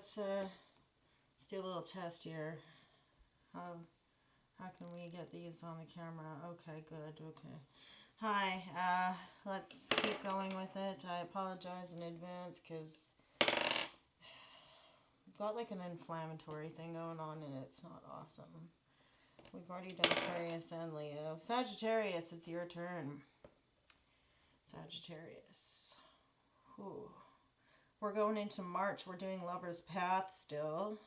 let's do a little test here. How can we get these on the camera? Okay, good. Okay. Hi. Let's keep going with it. I apologize in advance because I've got like an inflammatory thing going on and it's not awesome. We've already done Aquarius and Leo. Sagittarius, it's your turn. Sagittarius. Whew. We're going into March. We're doing Lover's Path still.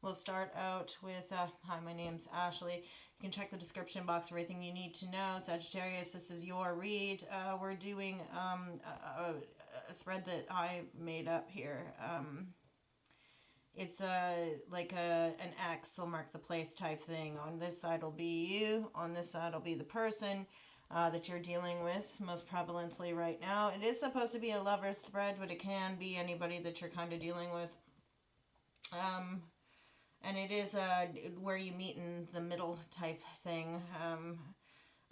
We'll start out with, hi, my name's Ashley. You can check the description box, everything you need to know. Sagittarius, this is your read. We're doing a spread that I made up here. It's like an X will mark the place type thing. On this side will be you. On this side will be the person that you're dealing with most prevalently right now. It is supposed to be a lover's spread, but it can be anybody that you're kind of dealing with. And it is where you meet in the middle type thing.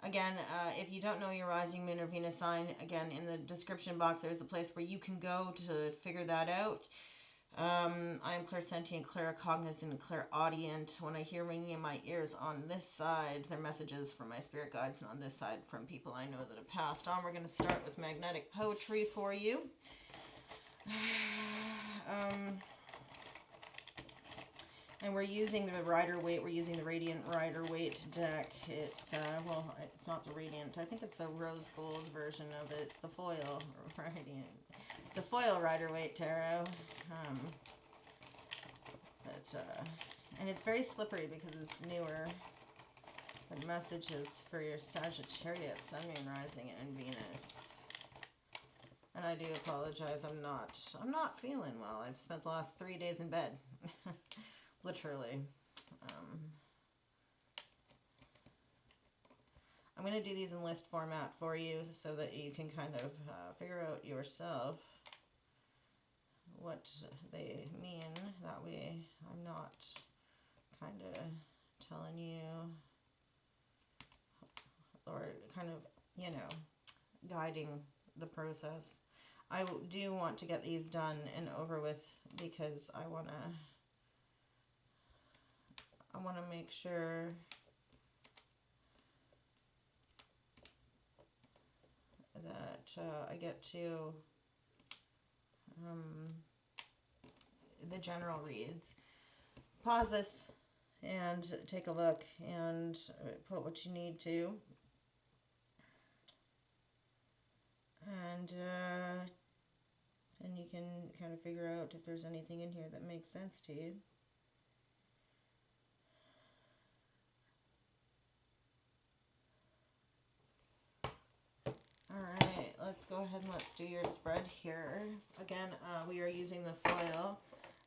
Again, if you don't know your rising moon or Venus sign, again, in the description box, there's a place where you can go to figure that out. I'm clairsentient, claircognizant, and clairaudient. When I hear ringing in my ears on this side, they're messages from my spirit guides, and on this side from people I know that have passed on. We're going to start with magnetic poetry for you. And we're using the Rider Waite. We're using the Radiant Rider Waite deck. It's, well, it's not the Radiant. I think it's the rose gold version of it. It's the foil Radiant. The foil Rider Waite Tarot. And it's very slippery because it's newer. The message is for your Sagittarius, Sun, Moon, Rising, and Venus. And I do apologize. I'm not feeling well. I've spent the last 3 days in bed. Literally. I'm going to do these in list format for you so that you can kind of figure out yourself what they mean. That way I'm not kind of telling you or kind of, you know, guiding the process. I do want to get these done and over with because I want to make sure that I get to the general reads. Pause this and take a look and put what you need to. And you can kind of figure out if there's anything in here that makes sense to you. Alright, let's go ahead and let's do your spread here. Again, we are using the foil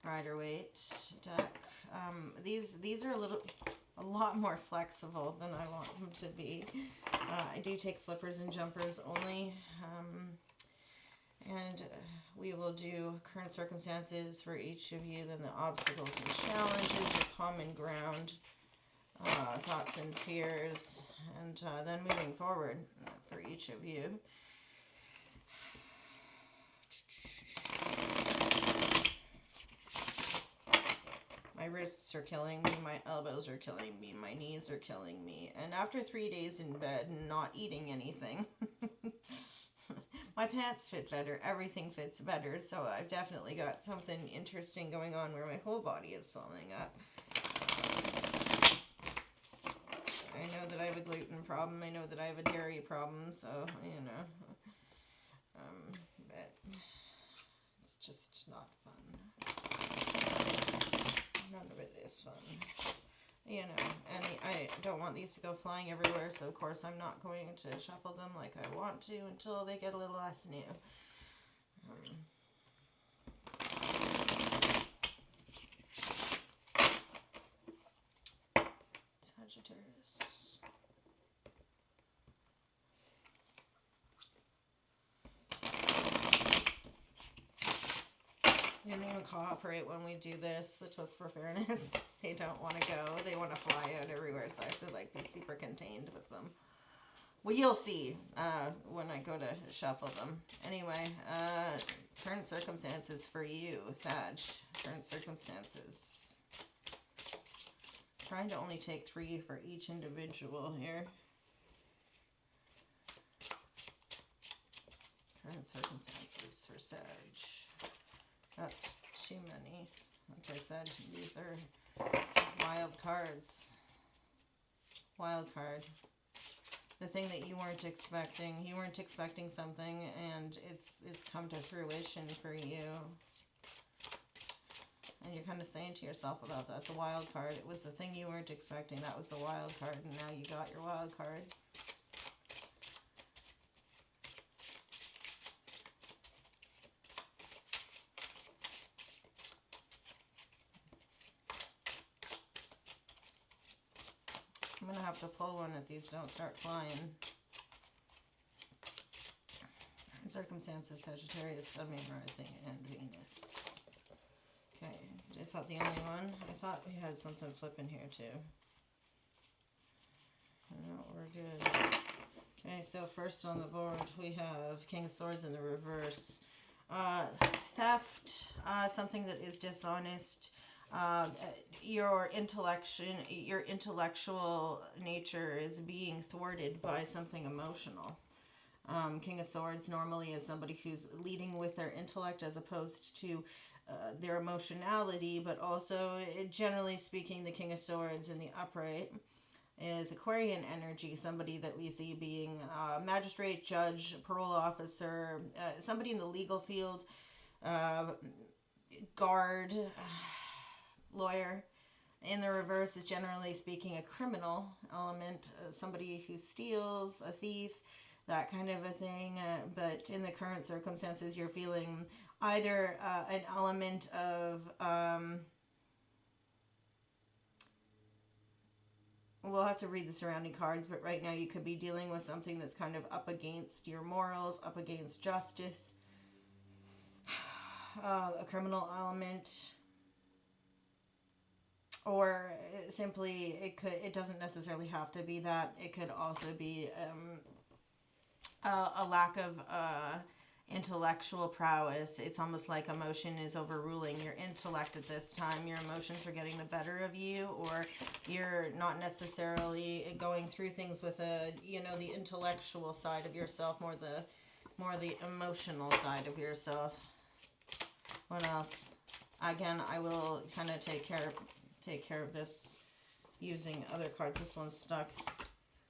Rider Waite deck. These are a lot more flexible than I want them to be. I do take flippers and jumpers only. And we will do current circumstances for each of you, then the obstacles and challenges, your common ground, thoughts and fears, and then moving forward for each of you. My wrists are killing me, my elbows are killing me, my knees are killing me. And after 3 days in bed and not eating anything, my pants fit better, everything fits better. So I've definitely got something interesting going on where my whole body is swelling up. I know that I have a gluten problem, I know that I have a dairy problem, so, you know, but it's just not fun. None of it is fun, you know, and I don't want these to go flying everywhere, so of course I'm not going to shuffle them like I want to until they get a little less new. Sagittarius. They don't even cooperate when we do this, the twist for fairness. They don't want to go. They want to fly out everywhere, so I have to like be super contained with them. Well, you'll see when I go to shuffle them. Anyway, current circumstances for you, Sag. Current circumstances. Trying to only take 3 for each individual here. Current circumstances for Sag. That's too many. Like I said, these are wild cards. Wild card. The thing that you weren't expecting. You weren't expecting something, and it's come to fruition for you. And you're kind of saying to yourself about that. The wild card. It was the thing you weren't expecting. That was the wild card, and now you got your wild card. I'm going to have to pull one if these don't start flying. Circumstances, Sagittarius, Sun, Moon, Rising, and Venus. Okay, is that the only one? I thought we had something flipping here too. No, we're good. Okay, so first on the board we have King of Swords in the reverse. Theft, something that is dishonest. Your intellectual nature is being thwarted by something emotional. King of Swords normally is somebody who's leading with their intellect as opposed to their emotionality, but also, generally speaking, the King of Swords in the upright is Aquarian energy, somebody that we see being magistrate, judge, parole officer, somebody in the legal field, guard, lawyer. In the reverse is generally speaking a criminal element, somebody who steals, a thief, that kind of a thing. But in the current circumstances, you're feeling either an element of, we'll have to read the surrounding cards, but right now you could be dealing with something that's kind of up against your morals, up against justice, a criminal element. Or simply, it doesn't necessarily have to be that. It could also be a lack of intellectual prowess. It's almost like emotion is overruling your intellect at this time. Your emotions are getting the better of you, or you're not necessarily going through things with the intellectual side of yourself, more the emotional side of yourself. What else? Again, I will kind of take care of this using other cards. This one's stuck.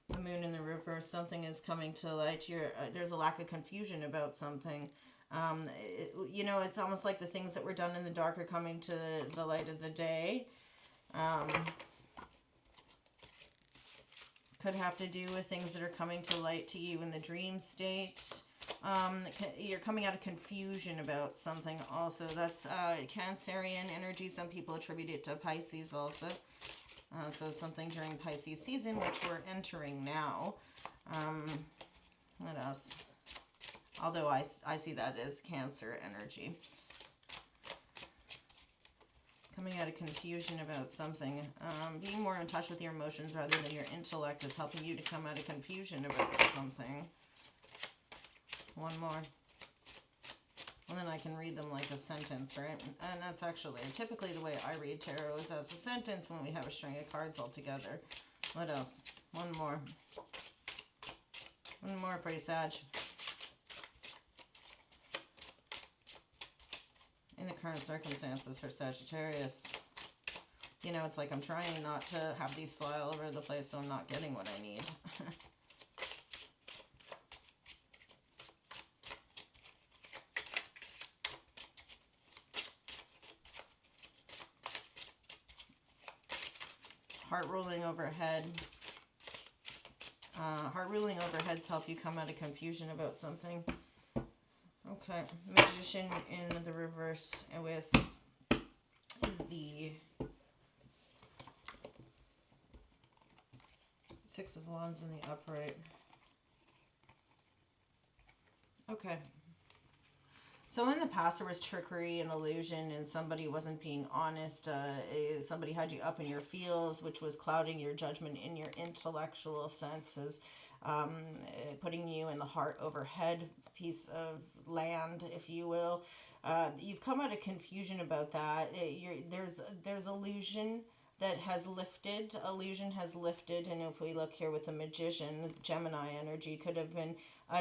The Moon in the reverse. Something is coming to light. There's a lack of confusion about something. It's almost like the things that were done in the dark are coming to the light of the day. Could have to do with things that are coming to light to you in the dream state. You're coming out of confusion about something also. That's Cancerian energy. Some people attribute it to Pisces also. So something during Pisces season, which we're entering now. What else? Although I see that as Cancer energy. Coming out of confusion about something. Being more in touch with your emotions rather than your intellect is helping you to come out of confusion about something. One more. And then I can read them like a sentence, right? And that's actually typically the way I read tarot is as a sentence when we have a string of cards all together. What else? One more. One more for you, Sag. In the current circumstances for Sagittarius. It's like I'm trying not to have these fly all over the place so I'm not getting what I need. Heart ruling overhead. Heart ruling overheads help you come out of confusion about something. Okay, Magician in the reverse with the Six of Wands in the upright. Okay. So in the past, there was trickery and illusion, and somebody wasn't being honest. Somebody had you up in your feels, which was clouding your judgment in your intellectual senses. putting you in the heart overhead piece of land, if you will. You've come out of confusion about that. There's illusion that has lifted. Illusion has lifted, and if we look here with the Magician, Gemini energy could have been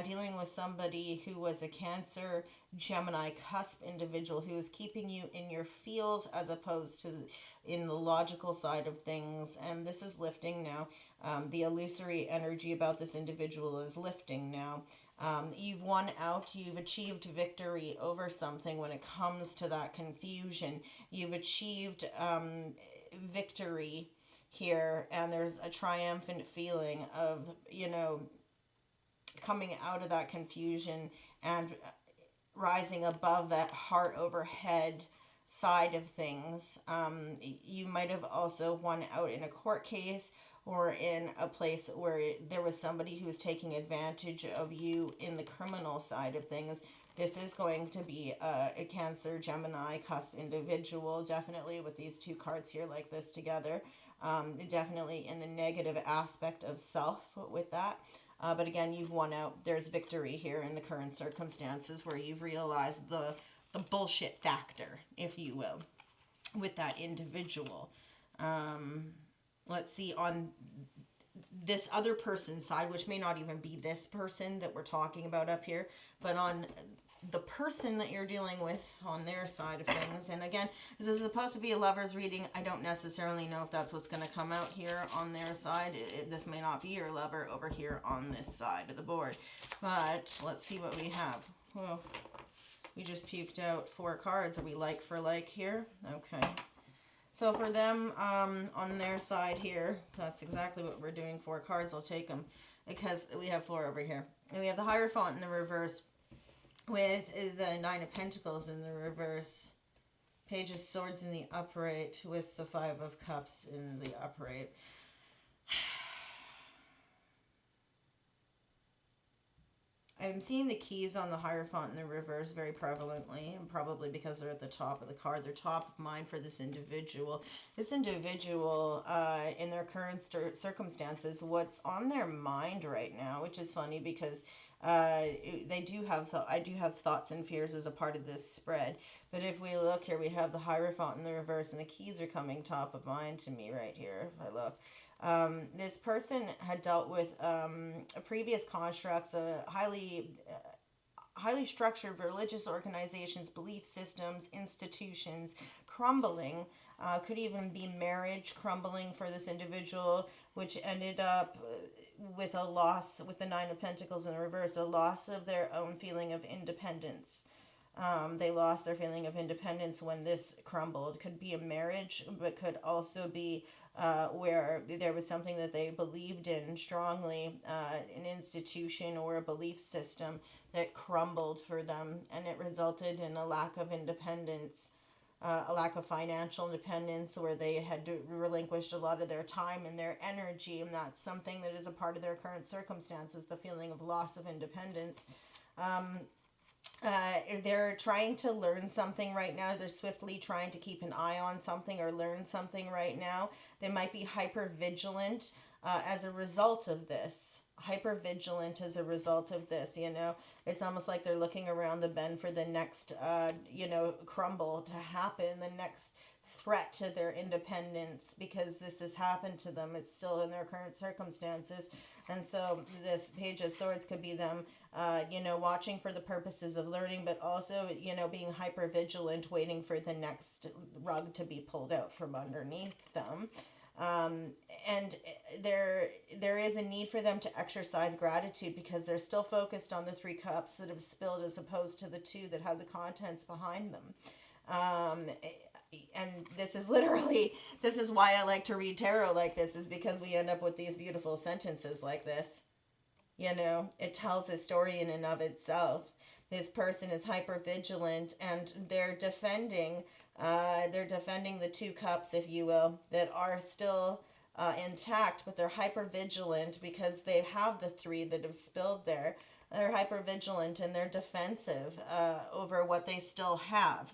dealing with somebody who was a Cancer, Gemini cusp individual who is keeping you in your feels as opposed to in the logical side of things. And this is lifting now. The illusory energy about this individual is lifting now. You've won out, you've achieved victory over something when it comes to that confusion. You've achieved victory here, and there's a triumphant feeling of, coming out of that confusion and rising above that heart overhead side of things. You might have also won out in a court case or in a place where there was somebody who was taking advantage of you in the criminal side of things. This is going to be a Cancer, Gemini, cusp individual, definitely with these two cards here like this together. Definitely in the negative aspect of self with that. But again, you've won out. There's victory here in the current circumstances where you've realized the bullshit factor, if you will, with that individual. Let's see, on this other person's side, which may not even be this person that we're talking about up here, but on the person that you're dealing with on their side of things. And again, this is supposed to be a lover's reading. I don't necessarily know if that's what's going to come out here on their side. This may not be your lover over here on this side of the board. But let's see what we have. Well, we just puked out 4 cards. Are we like for like here? Okay. So for them, on their side here, that's exactly what we're doing. 4 cards, I'll take them because we have 4 over here. And we have the Hierophant in the reverse with the 9 of Pentacles in the reverse. Page of Swords in the upright with the 5 of Cups in the upright. I'm seeing the keys on the Hierophant in the reverse very prevalently, and probably because they're at the top of the card. They're top of mind for this individual. This individual, in their current circumstances, what's on their mind right now, which is funny because they do have, I do have thoughts and fears as a part of this spread. But if we look here, we have the Hierophant in the reverse, and the keys are coming top of mind to me right here, if I look. This person had dealt with previous constructs, highly structured religious organizations, belief systems, institutions crumbling. Could even be marriage crumbling for this individual, which ended up with a loss, with the 9 of Pentacles in the reverse, a loss of their own feeling of independence. They lost their feeling of independence when this crumbled. Could be a marriage, but could also be where there was something that they believed in strongly, an institution or a belief system that crumbled for them, and it resulted in a lack of independence, a lack of financial independence, where they had relinquished a lot of their time and their energy, and that's something that is a part of their current circumstances, the feeling of loss of independence. They're trying to learn something right now. They're swiftly trying to keep an eye on something or learn something right now. They might be hyper vigilant as a result of this. Hyper vigilant as a result of this, It's almost like they're looking around the bend for the next, crumble to happen, the next threat to their independence, because this has happened to them. It's still in their current circumstances. And so this Page of Swords could be them, watching for the purposes of learning, but also, being hyper vigilant, waiting for the next rug to be pulled out from underneath them. And there is a need for them to exercise gratitude because they're still focused on the 3 cups that have spilled as opposed to the 2 that have the contents behind them. And this is why I like to read tarot like this, is because we end up with these beautiful sentences like this. It tells a story in and of itself. This person is hyper vigilant, and they're defending the 2 cups, if you will, that are still intact, but they're hyper vigilant because they have the 3 that have spilled there. They're hyper vigilant and they're defensive over what they still have.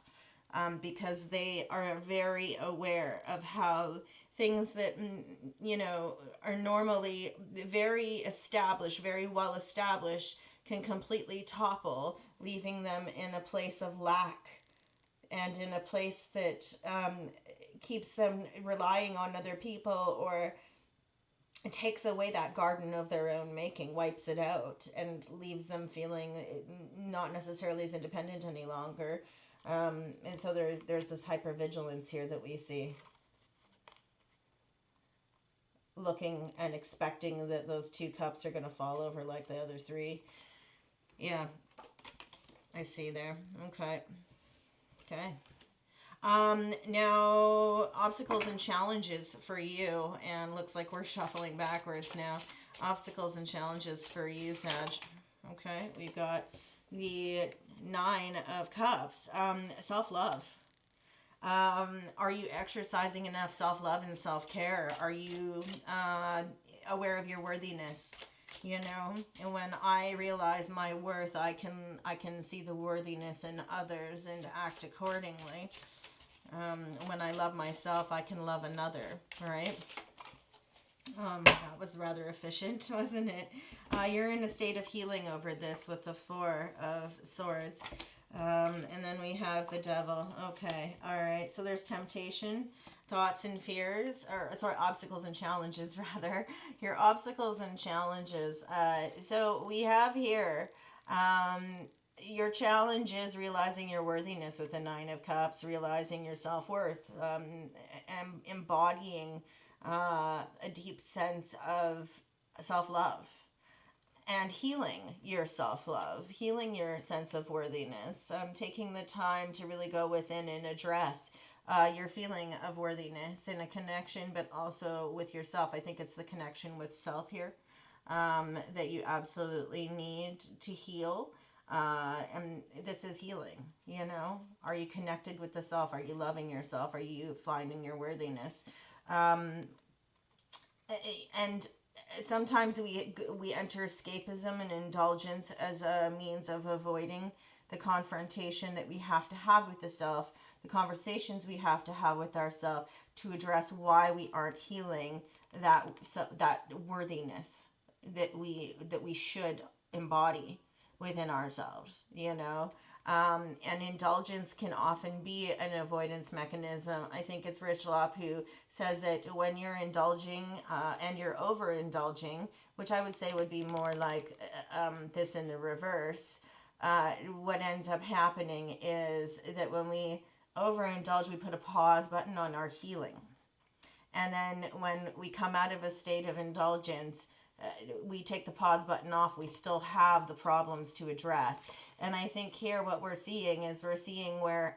Because they are very aware of how things that, you know, are normally very established, very well established, can completely topple, leaving them in a place of lack and in a place that keeps them relying on other people, or takes away that garden of their own making, wipes it out, and leaves them feeling not necessarily as independent any longer. And so there's this hypervigilance here that we see, looking and expecting that those 2 cups are going to fall over like the other 3. Yeah, I see there. Okay. Now, obstacles and challenges for you, and looks like we're shuffling backwards now. Obstacles and challenges for you, Sag. Okay, we've got the 9 of Cups. Self-love. Are you exercising enough self-love and self-care? Are you aware of your worthiness? You know, and when I realize my worth, I can see the worthiness in others and act accordingly. When I love myself, I can love another, right? That was rather efficient, wasn't it? You're in a state of healing over this with the 4 of Swords. And then we have the Devil. Okay, all right. So there's temptation, thoughts and fears, or sorry, obstacles and challenges, rather. Your obstacles and challenges. So we have here, your challenge is realizing your worthiness with the 9 of Cups, realizing your self-worth, and embodying a deep sense of self-love. And healing your self-love, healing your sense of worthiness, taking the time to really go within and address your feeling of worthiness in a connection, but also with yourself. I think it's the connection with self here that you absolutely need to heal. And this is healing, you know. Are you connected with the self? Are you loving yourself? Are you finding your worthiness? And sometimes we enter escapism and indulgence as a means of avoiding the confrontation that we have to have with the self, the conversations we have to have with ourselves to address why we aren't healing that worthiness that we should embody within ourselves, you know. And indulgence can often be an avoidance mechanism. I think it's Rich Lopp who says that when you're indulging and you're overindulging, which I would say would be more like this in the reverse, what ends up happening is that when we overindulge, we put a pause button on our healing. And then when we come out of a state of indulgence, we take the pause button off, we still have the problems to address. And I think here what we're seeing where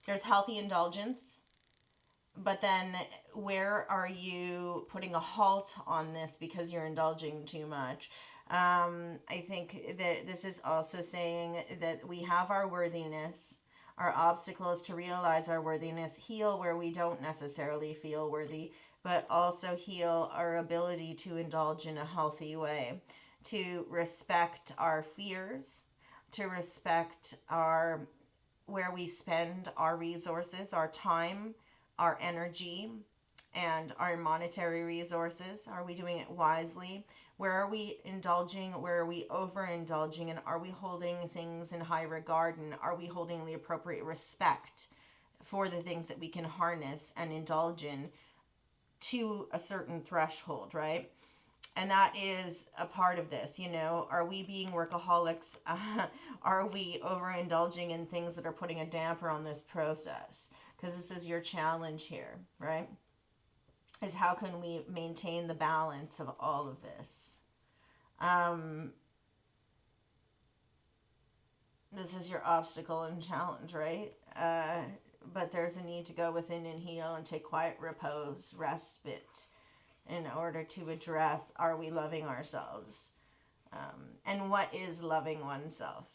there's healthy indulgence, but then where are you putting a halt on this because you're indulging too much? I think that this is also saying that we have our worthiness. Our obstacle is to realize our worthiness, heal where we don't necessarily feel worthy, but also heal our ability to indulge in a healthy way, to respect our fears, to respect where we spend our resources, our time, our energy, and our monetary resources. Are we doing it wisely? Where are we indulging? Where are we overindulging? And are we holding things in high regard? And are we holding the appropriate respect for the things that we can harness and indulge in to a certain threshold, right? And that is a part of this, you know. Are we being workaholics? Are we overindulging in things that are putting a damper on this process? Because this is your challenge here, right? Is how can we maintain the balance of all of this? This is your obstacle and challenge, right? But there's a need to go within and heal and take quiet repose, respite, in order to address, are we loving ourselves? And what is loving oneself?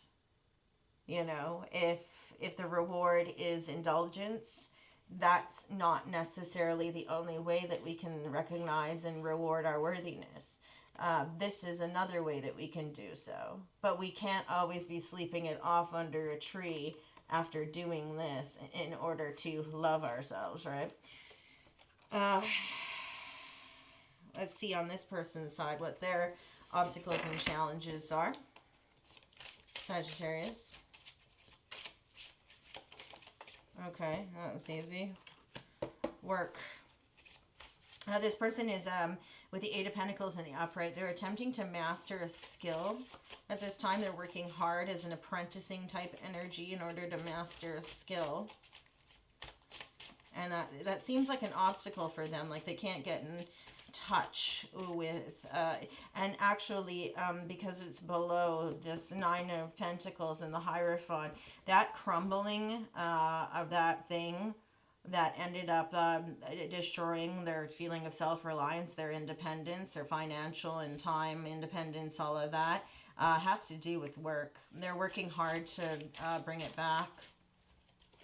You know, if the reward is indulgence, that's not necessarily the only way that we can recognize and reward our worthiness. This is another way that we can do so. But we can't always be sleeping it off under a tree after doing this in order to love ourselves, right? Uh, let's see on this person's side what their obstacles and challenges are. Sagittarius. Okay, that was easy. Work. This person is with the Eight of Pentacles in the upright. They're attempting to master a skill. At this time, they're working hard as an apprenticing type energy in order to master a skill. And that seems like an obstacle for them. Like they can't get in touch with, and actually, because it's below this Nine of Pentacles and the Hierophant, that crumbling of that thing that ended up destroying their feeling of self-reliance, their independence, their financial and time independence, all of that, has to do with work. They're working hard to bring it back.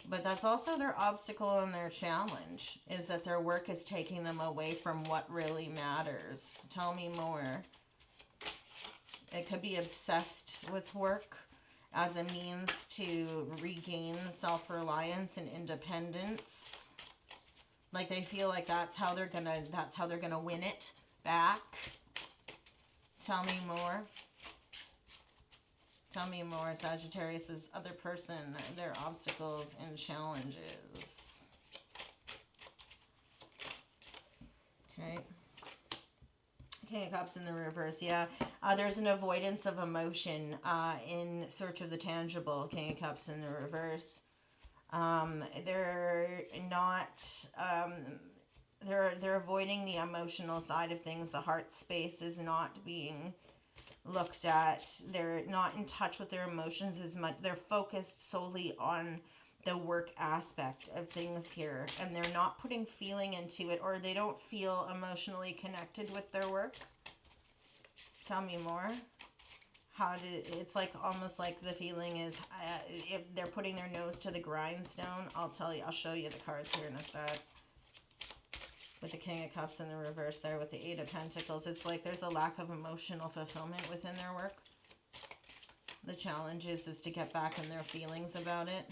But that's also their obstacle and their challenge, is that their work is taking them away from what really matters. Tell me more. It could be obsessed with work as a means to regain self-reliance and independence. Like they feel like that's how they're gonna win it back. Tell me more. Tell me more, Sagittarius's other person, their obstacles and challenges. Okay. King of Cups in the reverse, yeah. There's an avoidance of emotion in search of the tangible, King of Cups in the reverse. They're not... they're avoiding the emotional side of things. The heart space is not being looked at. They're not in touch with their emotions as much. They're focused solely on the work aspect of things here, and they're not putting feeling into it, or they don't feel emotionally connected with their work. Tell me more. It's like almost like the feeling is if they're putting their nose to the grindstone. I'll show you the cards here in a sec. With the King of Cups in the reverse there, with the Eight of Pentacles, it's like there's a lack of emotional fulfillment within their work. The challenge is to get back in their feelings about it,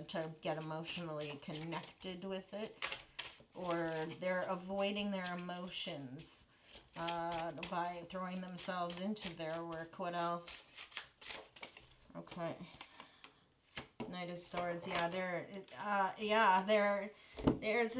to get emotionally connected with it, or they're avoiding their emotions by throwing themselves into their work. What else? Okay. Knight of Swords. Yeah, there's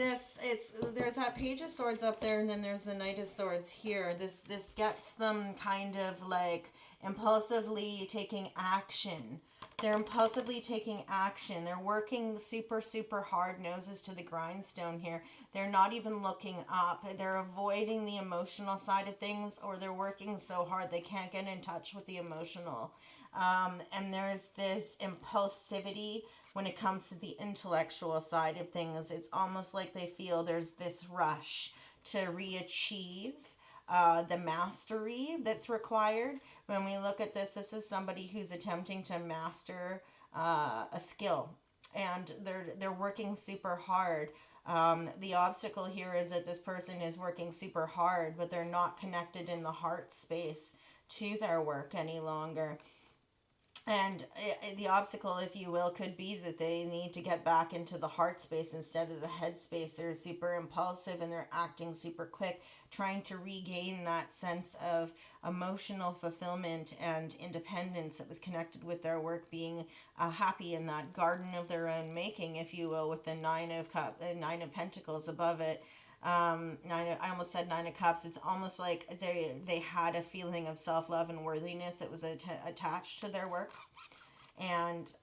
that Page of Swords up there, and then there's the Knight of Swords here. This gets them kind of like impulsively taking action. They're impulsively taking action. They're working super, super hard, noses to the grindstone here. They're not even looking up. They're avoiding the emotional side of things, or they're working so hard they can't get in touch with the emotional. And there's this impulsivity when it comes to the intellectual side of things. It's almost like they feel there's this rush to re-achieve the mastery that's required. When we look at this is somebody who's attempting to master a skill, and they're working super hard. The obstacle here is that this person is working super hard, but they're not connected in the heart space to their work any longer. And the obstacle, if you will, could be that they need to get back into the heart space instead of the head space. They're super impulsive and they're acting super quick, trying to regain that sense of emotional fulfillment and independence that was connected with their work, being happy in that garden of their own making, if you will, with the Nine of Pentacles above it. I almost said Nine of Cups. It's almost like they had a feeling of self-love and worthiness that was attached to their work, and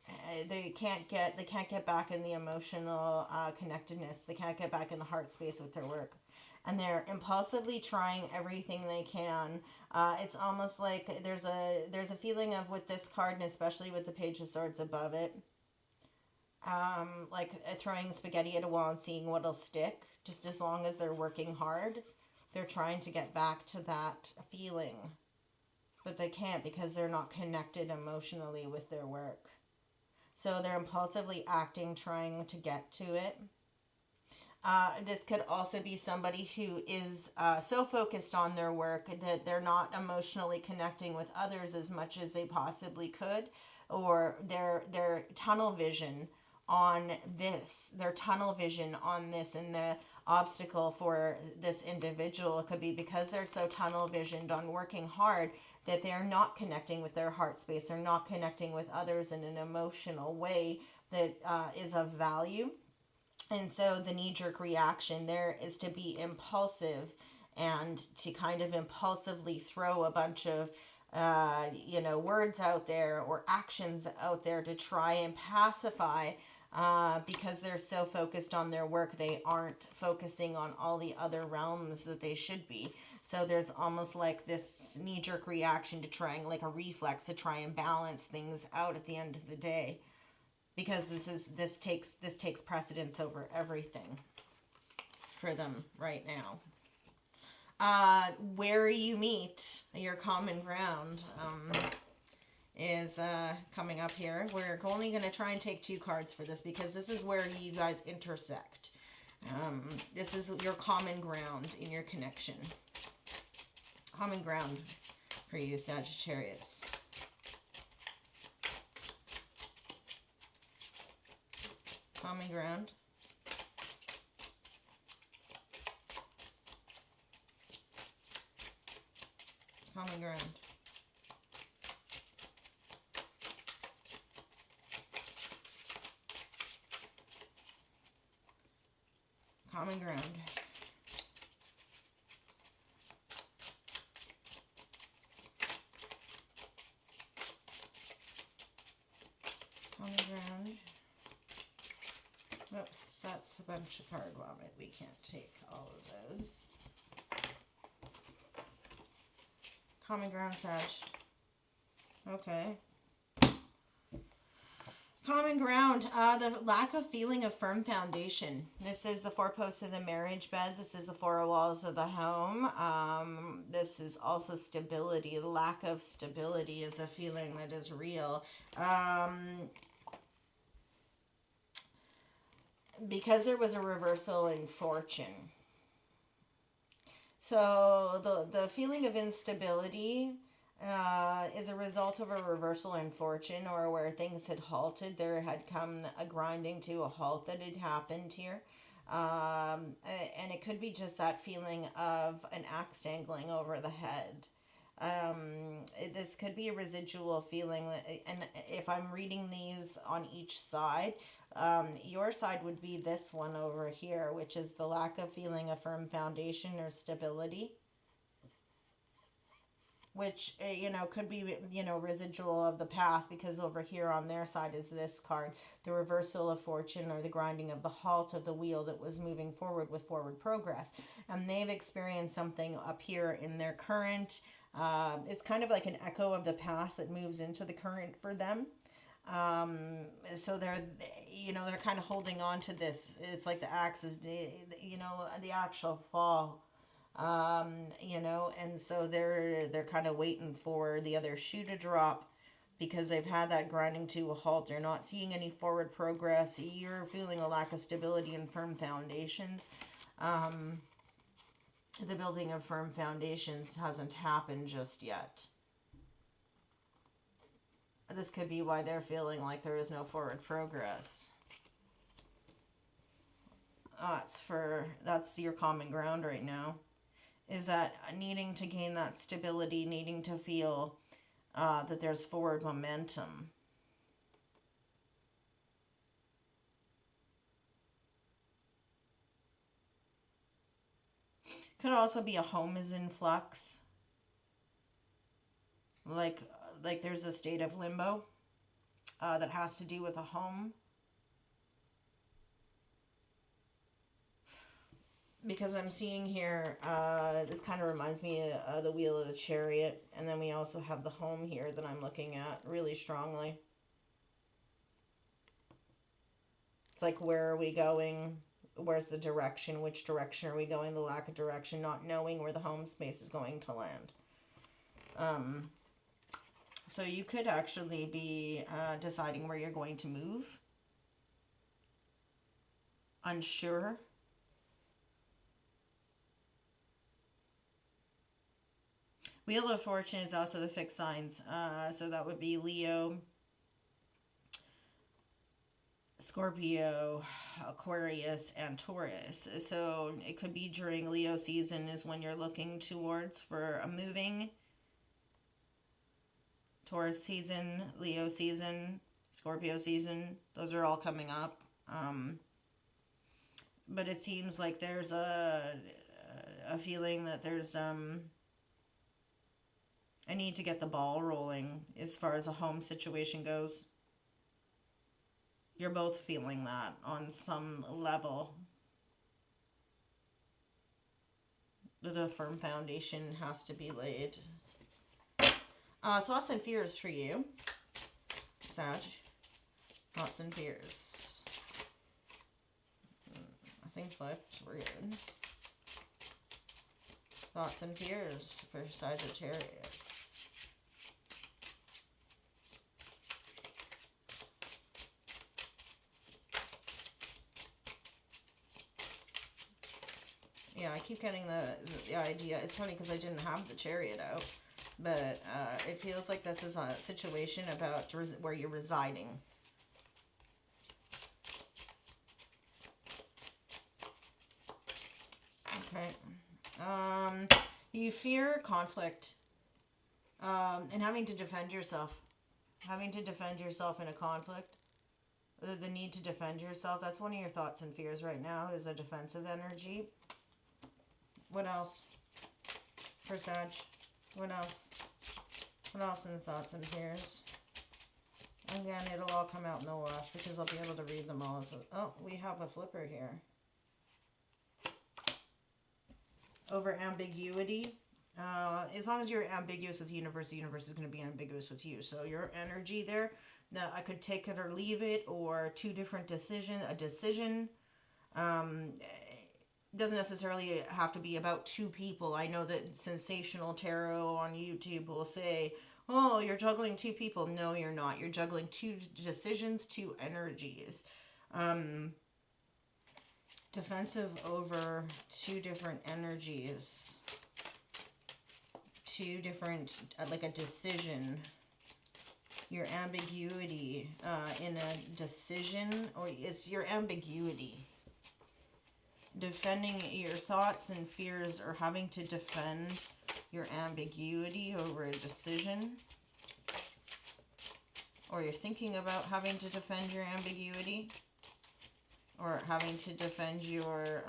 they can't get back in the emotional connectedness. They can't get back in the heart space with their work, and they're impulsively trying everything they can. It's almost like there's a feeling of, with this card, and especially with the Page of Swords above it, like throwing spaghetti at a wall and seeing what'll stick. Just as long as they're working hard, they're trying to get back to that feeling. But they can't, because they're not connected emotionally with their work. So they're impulsively acting, trying to get to it. This could also be somebody who is so focused on their work that they're not emotionally connecting with others as much as they possibly could. Or their tunnel vision on this, their tunnel vision on this, and the obstacle for this individual. It could be because they're so tunnel visioned on working hard that they're not connecting with their heart space. They're not connecting with others in an emotional way that is of value. And so the knee-jerk reaction there is to be impulsive and to kind of impulsively throw a bunch of words out there or actions out there to try and pacify, because they're so focused on their work, they aren't focusing on all the other realms that they should be. So there's almost like this knee-jerk reaction to trying, like a reflex, to try and balance things out at the end of the day, because this takes precedence over everything for them right now. Where you meet your common ground is coming up here. We're only going to try and take 2 cards for this, because this is where you guys intersect. This is your common ground in your connection. Common ground for you, Sagittarius. Common ground. Common ground. Common ground. Common ground. Oops, that's a bunch of card vomit. We can't take all of those. Common ground, Sag. Okay. Common ground, the lack of feeling of firm foundation. This is the 4 posts of the marriage bed. This is the 4 walls of the home. This is also stability. The lack of stability is a feeling that is real. Because there was a reversal in fortune. So the feeling of instability is a result of a reversal in fortune, or where things had halted. There had come a grinding to a halt that had happened here. And it could be just that feeling of an axe dangling over the head. This could be a residual feeling, and if I'm reading these on each side, your side would be this one over here, which is the lack of feeling a firm foundation or stability, which, could be, residual of the past, because over here on their side is this card, the reversal of fortune, or the grinding of the halt of the wheel that was moving forward with forward progress. And they've experienced something up here in their current. It's kind of like an echo of the past that moves into the current for them. So they're kind of holding on to this. It's like the axe is, the actual fall. And so they're kind of waiting for the other shoe to drop, because they've had that grinding to a halt. They're not seeing any forward progress. You're feeling a lack of stability and firm foundations. The building of firm foundations hasn't happened just yet. This could be why they're feeling like there is no forward progress. That's your common ground right now, is that needing to gain that stability, needing to feel that there's forward momentum. Could also be a home is in flux. Like there's a state of limbo that has to do with a home. Because I'm seeing here, this kind of reminds me of the wheel of the chariot. And then we also have the home here that I'm looking at really strongly. It's like, where are we going? Where's the direction? Which direction are we going? The lack of direction, not knowing where the home space is going to land. So you could actually be deciding where you're going to move. Unsure. Wheel of Fortune is also the fixed signs. So that would be Leo, Scorpio, Aquarius, and Taurus. So it could be during Leo season is when you're looking towards for a moving. Taurus season, Leo season, Scorpio season. Those are all coming up. But it seems like there's a feeling that there's a need to get the ball rolling as far as a home situation goes. You're both feeling that on some level. That a firm foundation has to be laid. Thoughts and fears for you, Sag. Thoughts and fears. I think that's weird. Thoughts and fears for Sagittarius. Yeah, I keep getting the idea. It's funny because I didn't have the Chariot out. But it feels like this is a situation about where you're residing. Okay. You fear conflict. And having to defend yourself. Having to defend yourself in a conflict. The need to defend yourself. That's one of your thoughts and fears right now is a defensive energy. What else for Sag? What else? What else in the thoughts and fears? Again, it'll all come out in the wash because I'll be able to read them all. As oh, we have a flipper here. Over ambiguity. As long as you're ambiguous with the universe is going to be ambiguous with you. So your energy there, that I could take it or leave it, or two different decisions, a decision. Doesn't necessarily have to be about two people. I know that Sensational Tarot on YouTube will say, oh, you're juggling two people. No, you're not. You're juggling two decisions, two energies. Defensive over two different energies. Two different, like a decision. Your ambiguity in a decision, or it's your ambiguity. Defending your thoughts and fears, or having to defend your ambiguity over a decision, or you're thinking about having to defend your ambiguity, or having to defend your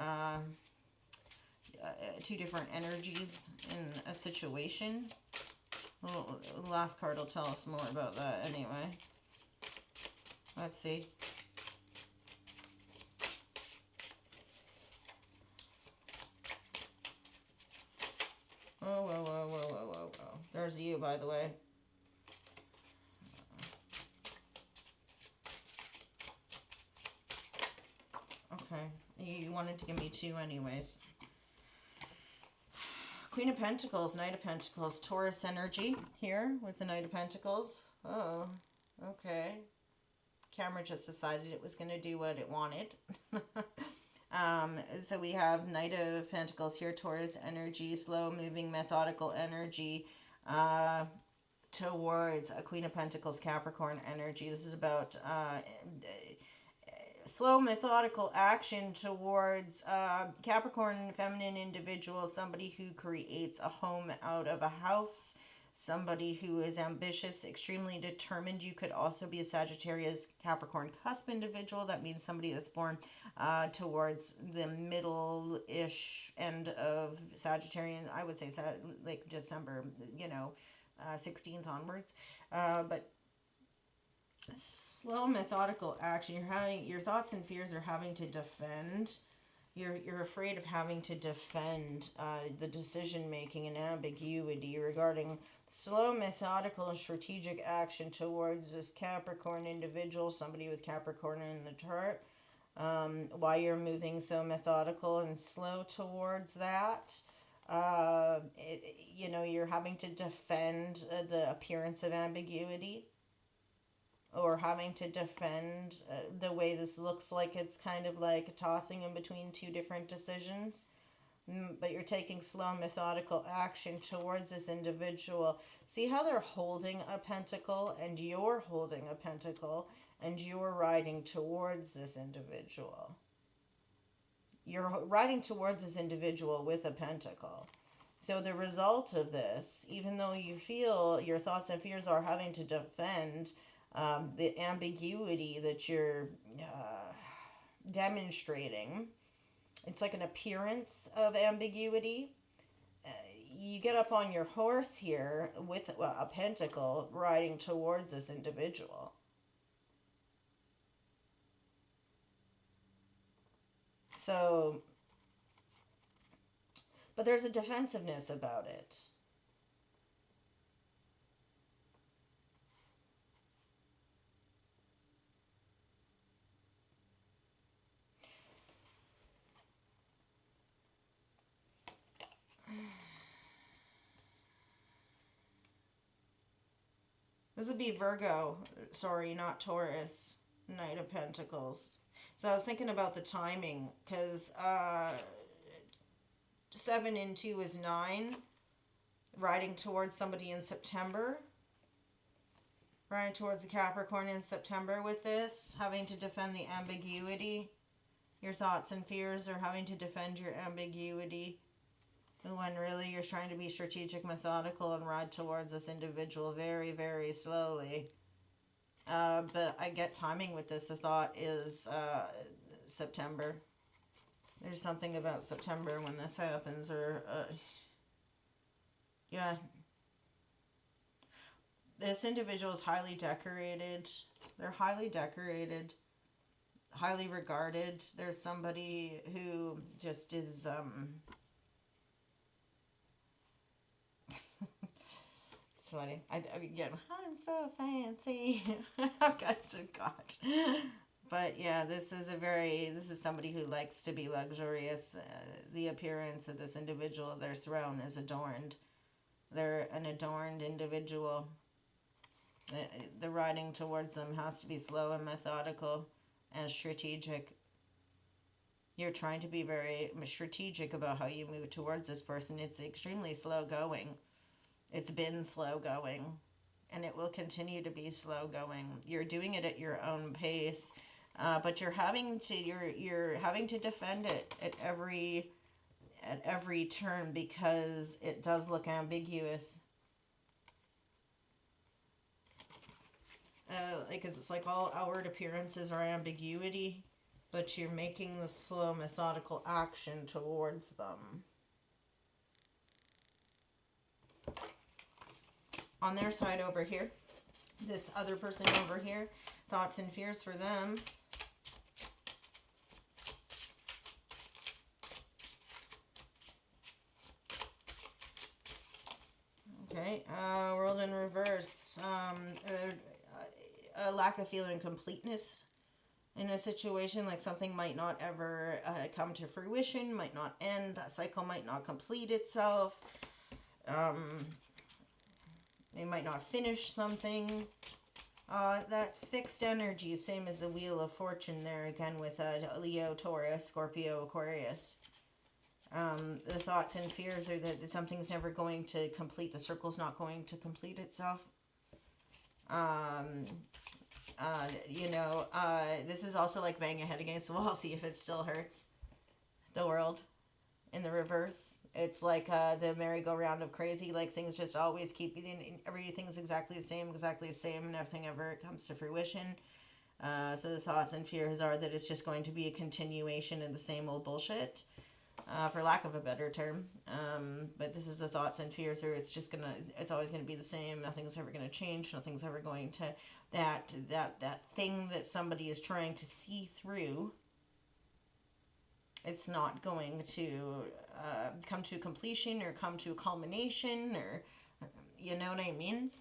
two different energies in a situation. Well, the last card will tell us more about that anyway. Let's see. Whoa. There's you, by the way. Okay. You wanted to give me two anyways. Queen of Pentacles, Knight of Pentacles, Taurus energy here with the Knight of Pentacles. Oh, okay. Camera just decided it was going to do what it wanted. So we have Knight of Pentacles here, Taurus energy, slow moving, methodical energy towards a Queen of Pentacles, Capricorn energy. This is about slow, methodical action towards Capricorn feminine individual, somebody who creates a home out of a house, somebody who is ambitious, extremely determined. You could also be a Sagittarius Capricorn cusp individual. That means somebody that's born towards the middle-ish end of Sagittarian, I would say like December, 16th onwards. But slow, methodical action. Your thoughts and fears are having to defend. You're afraid of having to defend the decision making and ambiguity regarding slow, methodical, and strategic action towards this Capricorn individual, somebody with Capricorn in the chart. Why you're moving so methodical and slow towards that. You're having to defend the appearance of ambiguity, or having to defend the way this looks like it's kind of like tossing in between two different decisions. But you're taking slow, methodical action towards this individual. See how they're holding a pentacle and you're holding a pentacle, and you're riding towards this individual. You're riding towards this individual with a pentacle. So the result of this, even though you feel your thoughts and fears are having to defend the ambiguity that you're demonstrating, it's like an appearance of ambiguity. You get up on your horse here with a pentacle riding towards this individual. So, but there's a defensiveness about it. This would be Virgo, sorry, not Taurus, Knight of Pentacles. So I was thinking about the timing, because 7 and 2 is 9, riding towards somebody in September, riding towards a Capricorn in September with this, having to defend the ambiguity. Your thoughts and fears are having to defend your ambiguity, when really you're trying to be strategic, methodical, and ride towards this individual very, very slowly. But I get timing with this. The thought is September. There's something about September when this happens, or yeah. This individual is highly decorated. They're highly decorated, highly regarded. There's somebody who just is it's funny. Again, I'm so fancy. God. But yeah, this is somebody who likes to be luxurious. The appearance of this individual, their throne is adorned. They're an adorned individual. The riding towards them has to be slow and methodical and strategic. You're trying to be very strategic about how you move towards this person. It's extremely slow going. It's been slow going, and it will continue to be slow going. You're doing it at your own pace, but you're having to defend it at every turn, because it does look ambiguous. Because it's like all outward appearances are ambiguity, but you're making the slow, methodical action towards them. On their side over here, this other person over here, thoughts and fears for them. Okay, world in reverse. A lack of feeling completeness in a situation, like something might not ever come to fruition, might not end, that cycle might not complete itself. They might not finish something. That fixed energy, same as the Wheel of Fortune there, again with Leo, Taurus, Scorpio, Aquarius. The thoughts and fears are that something's never going to complete, the circle's not going to complete itself. This is also like bang your head against the wall, see if it still hurts. The World in the reverse. It's like the merry-go-round of crazy, like things just always keep, everything's exactly the same, and nothing ever comes to fruition. So the thoughts and fears are that it's just going to be a continuation of the same old bullshit, for lack of a better term. But this is the thoughts and fears, or it's always gonna be the same, nothing's ever gonna change, nothing's ever going to, that thing that somebody is trying to see through, it's not going to come to completion or come to a culmination, or you know what I mean?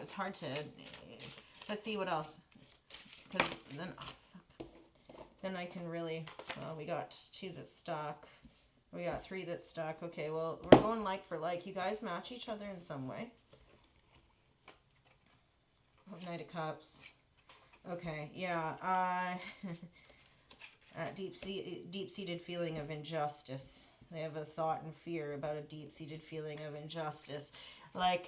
It's hard to. Let's see what else, because then I can really. Well, we got 2 that's stuck. We got 3 that's stuck. Okay, well we're going like for like. You guys match each other in some way. Knight of Cups. Okay, yeah. Deep-seated feeling of injustice. They have a thought and fear about a deep-seated feeling of injustice. Like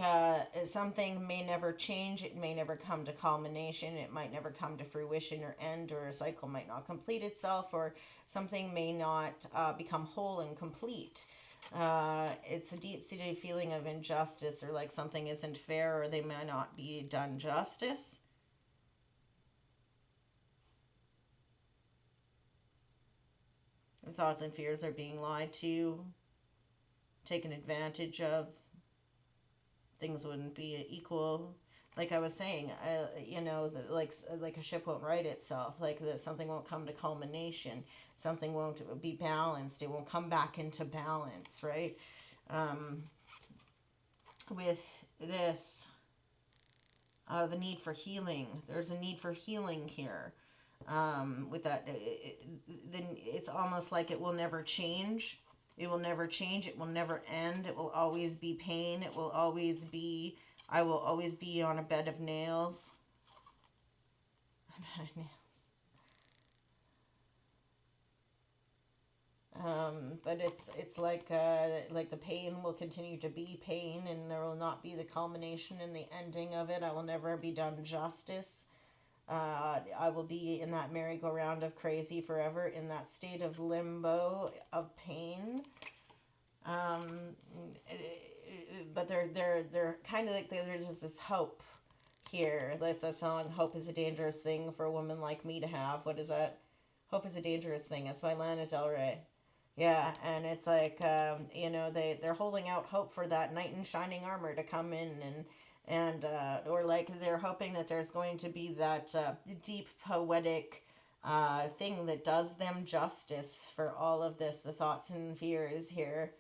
something may never change, it may never come to culmination, it might never come to fruition or end, or a cycle might not complete itself, or something may not become whole and complete. It's a deep-seated feeling of injustice, or like something isn't fair, or they may not be done justice. The thoughts and fears are being lied to, taken advantage of. Things wouldn't be equal. Like I was saying, like a ship won't right itself. Like that, something won't come to culmination. Something won't be balanced. It won't come back into balance, right? With this, the need for healing. There's a need for healing here. With that, then it's almost like it will never change. It will never change. It will never end. It will always be pain. It will always be, I will always be on a bed of nails. A bed of nails. But it's like the pain will continue to be pain, and there will not be the culmination and the ending of it. I will never be done justice. I will be in that merry-go-round of crazy forever, in that state of limbo of pain. But they're kind of like there's just this hope here. That's a song. Hope is a dangerous thing for a woman like me to have. What is that? Hope is a dangerous thing. It's by Lana Del Rey. Yeah, and it's like they're holding out hope for that knight in shining armor to come in and or like they're hoping that there's going to be that deep poetic thing that does them justice for all of this, the thoughts and fears here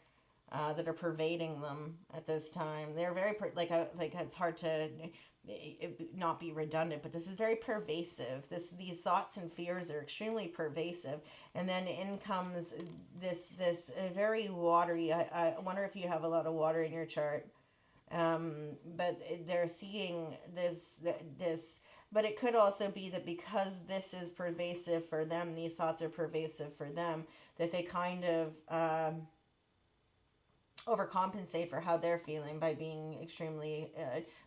that are pervading them at this time. They're very like it's hard to not be redundant, but this is very pervasive. These thoughts and fears are extremely pervasive, and then in comes this very watery. I wonder if you have a lot of water in your chart. But they're seeing this, but it could also be that because this is pervasive for them, these thoughts are pervasive for them, that they kind of overcompensate for how they're feeling by being extremely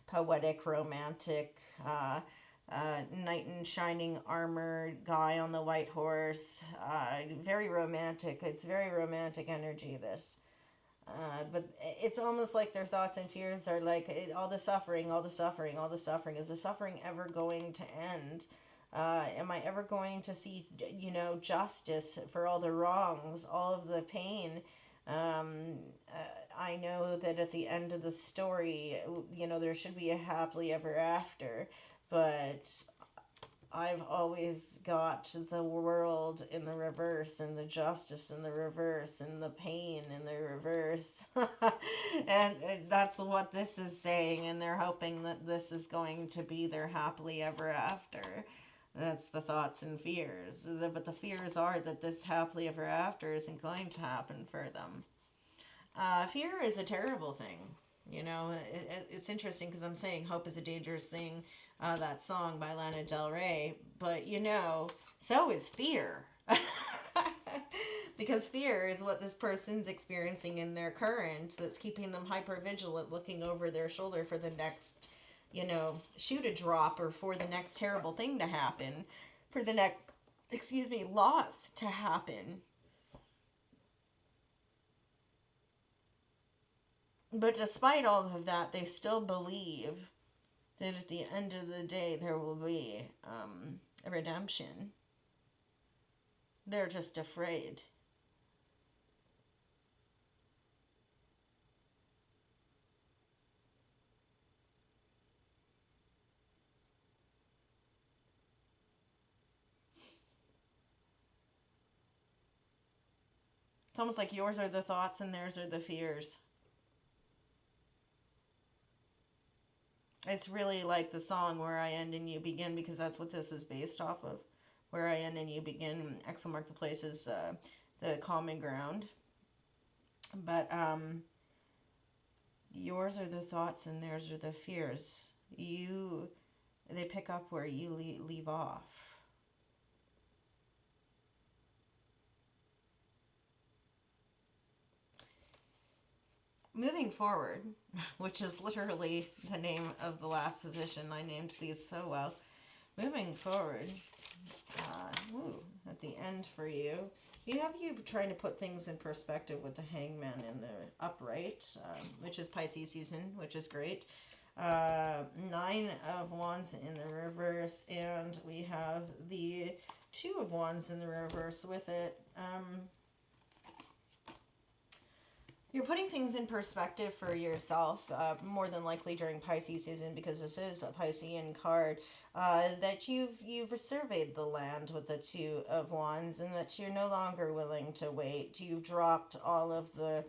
poetic, romantic, knight in shining armor, guy on the white horse, very romantic. It's very romantic energy, this. But it's almost like their thoughts and fears are like all the suffering, all the suffering, all the suffering. Is the suffering ever going to end? Am I ever going to see, justice for all the wrongs, all of the pain? I know that at the end of the story, there should be a happily ever after, but I've always got the world in the reverse, and the justice in the reverse, and the pain in the reverse. and that's what this is saying, and they're hoping that this is going to be their happily ever after. That's the thoughts and fears. But the fears are that this happily ever after isn't going to happen for them. Fear is a terrible thing. It's interesting because I'm saying hope is a dangerous thing, that song by Lana Del Rey, but so is fear. Because fear is what this person's experiencing in their current that's keeping them hyper vigilant, looking over their shoulder for the next, shoe to drop, or for the next terrible thing to happen, for the next, loss to happen. But despite all of that, they still believe that at the end of the day there will be a redemption. They're just afraid. It's almost like yours are the thoughts and theirs are the fears. It's really like the song Where I End and You Begin, because that's what this is based off of. Where I End and You Begin, X will mark the place is the common ground. But yours are the thoughts and theirs are the fears. They pick up where you leave off. moving forward, which is literally the name of the last position. I named these so well. Moving forward, at the end for you, you have you trying to put things in perspective with the Hangman in the upright, which is Pisces season, which is great. 9 of Wands in the reverse, and we have the 2 of Wands in the reverse with it. You're putting things in perspective for yourself, more than likely during Pisces season, because this is a Piscean card, that you've surveyed the land with the 2 of Wands, and that you're no longer willing to wait. You've dropped all of the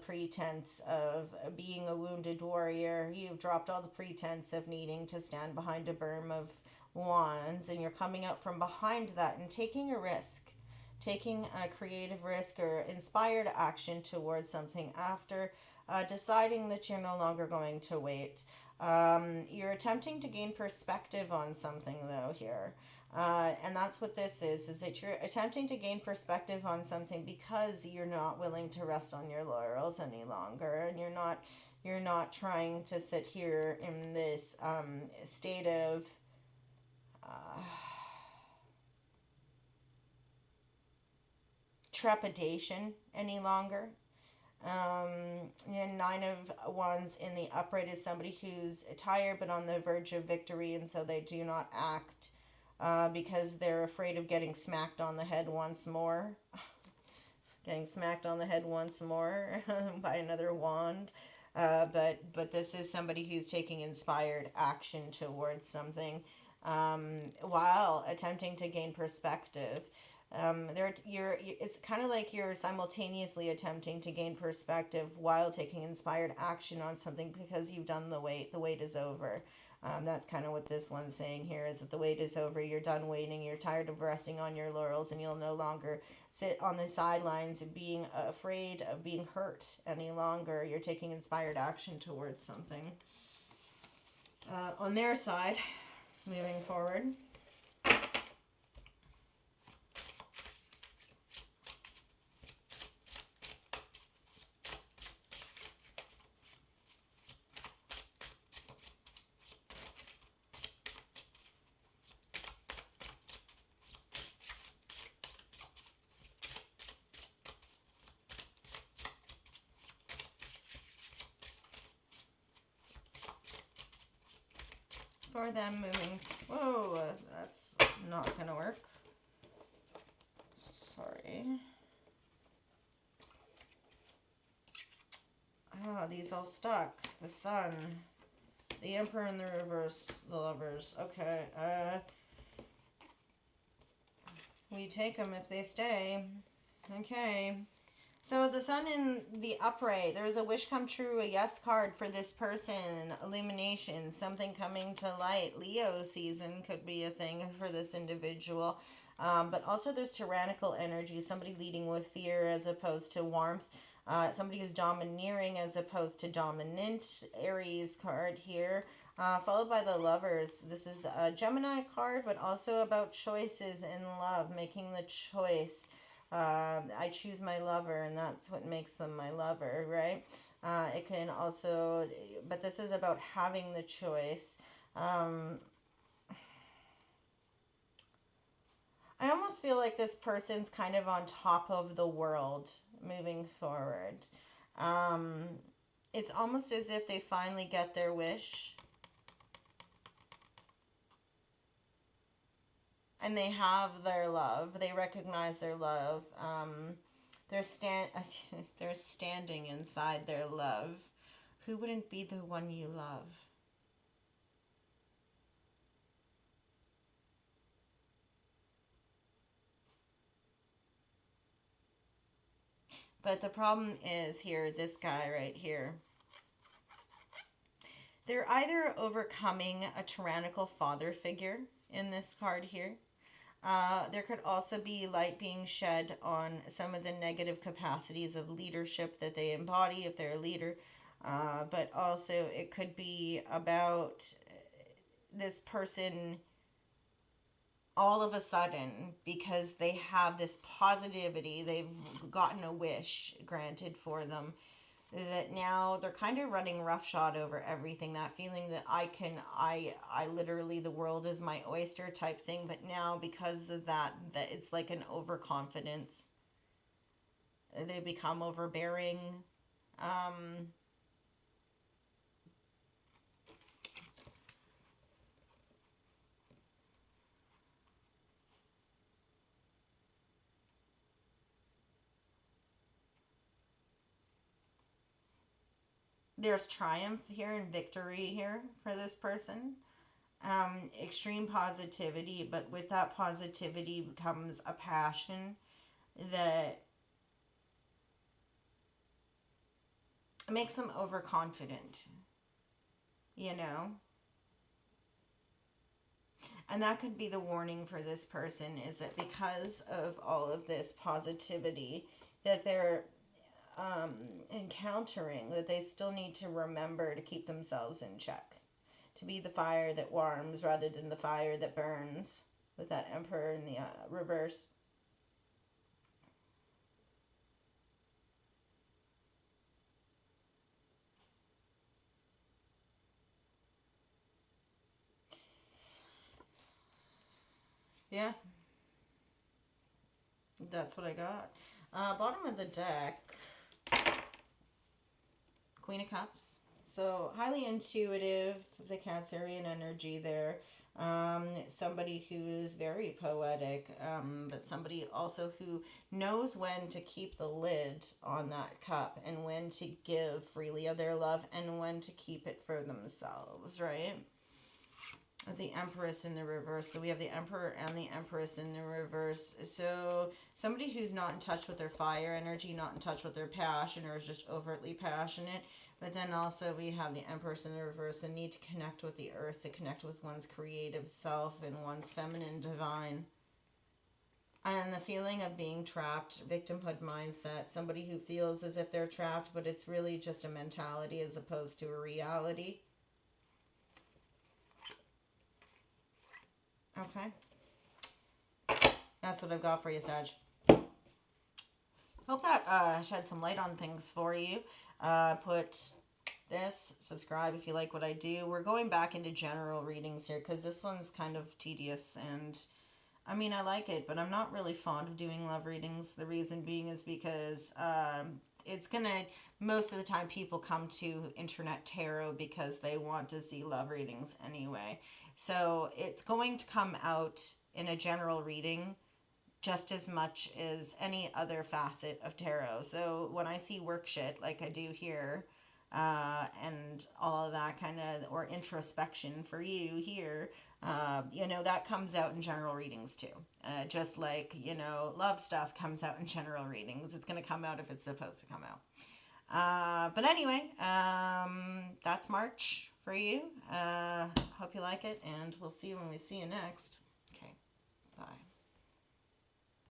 pretense of being a wounded warrior. You've dropped all the pretense of needing to stand behind a berm of wands, and you're coming out from behind that and taking a risk. Taking a creative risk or inspired action towards something after deciding that you're no longer going to wait. You're attempting to gain perspective on something, though, here. And that's what this is that you're attempting to gain perspective on something because you're not willing to rest on your laurels any longer, and you're not trying to sit here in this state of trepidation any longer. And 9 of Wands in the upright is somebody who's tired but on the verge of victory, and so they do not act because they're afraid of getting smacked on the head once more. Getting smacked on the head once more by another wand. But this is somebody who's taking inspired action towards something while attempting to gain perspective. It's kind of like you're simultaneously attempting to gain perspective while taking inspired action on something because you've done the wait. The wait is over. That's kind of what this one's saying here, is that the wait is over. You're done waiting. You're tired of resting on your laurels, and you'll no longer sit on the sidelines being afraid of being hurt any longer. You're taking inspired action towards something. On their side, moving forward, for them moving. Whoa, that's not gonna work. Sorry. These all stuck. The Sun, the Emperor in the reverse, the Lovers. Okay. We take them if they stay. Okay. So the Sun in the upright, there is a wish come true, a yes card for this person, illumination, something coming to light. Leo season could be a thing for this individual. But also there's tyrannical energy, somebody leading with fear as opposed to warmth. Somebody who's domineering as opposed to dominant. Aries card here. Followed by the Lovers. This is a Gemini card, but also about choices in love, making the choice. I choose my lover, and that's what makes them my lover, right? It can also, but this is about having the choice. I almost feel like this person's kind of on top of the world moving forward. It's almost as if they finally get their wish. And they have their love. They recognize their love. They're standing inside their love. Who wouldn't be the one you love? But the problem is here, this guy right here. They're either overcoming a tyrannical father figure in this card here. There could also be light being shed on some of the negative capacities of leadership that they embody if they're a leader. But also it could be about this person all of a sudden, because they have this positivity, they've gotten a wish granted for them. that now they're kind of running roughshod over everything. That feeling that I literally, the world is my oyster type thing. But now because of that it's like an overconfidence. They become overbearing. Um, there's triumph here and victory here for this person. Extreme positivity, but with that positivity comes a passion that makes them overconfident, you know? And that could be the warning for this person, is that because of all of this positivity that they're encountering, that they still need to remember to keep themselves in check. To be the fire that warms rather than the fire that burns, with that Emperor in the reverse. Yeah, that's what I got. Bottom of the deck, Queen of Cups. So highly intuitive, the Cancerian energy there. Somebody who is very poetic, but somebody also who knows when to keep the lid on that cup and when to give freely of their love and when to keep it for themselves, right? The Empress in the reverse. So we have the Emperor and the Empress in the reverse. So somebody who's not in touch with their fire energy, not in touch with their passion, or is just overtly passionate. But then also we have the Empress in the reverse, the need to connect with the earth, to connect with one's creative self and one's feminine divine. And the feeling of being trapped, victimhood mindset, somebody who feels as if they're trapped, but it's really just a mentality as opposed to a reality. Okay. That's what I've got for you, Sag. Hope that shed some light on things for you. Put this, subscribe if you like what I do. We're going back into general readings here because this one's kind of tedious, and I mean, I like it, but I'm not really fond of doing love readings. The reason being is because it's gonna, most of the time people come to internet tarot because they want to see love readings anyway. So it's going to come out in a general reading just as much as any other facet of tarot. So when I see work shit like I do here, and all of that kind of, or introspection for you here, that comes out in general readings too. Just like, love stuff comes out in general readings. It's going to come out if it's supposed to come out. But anyway, that's March for you. Hope you like it, and we'll see you when we see you next.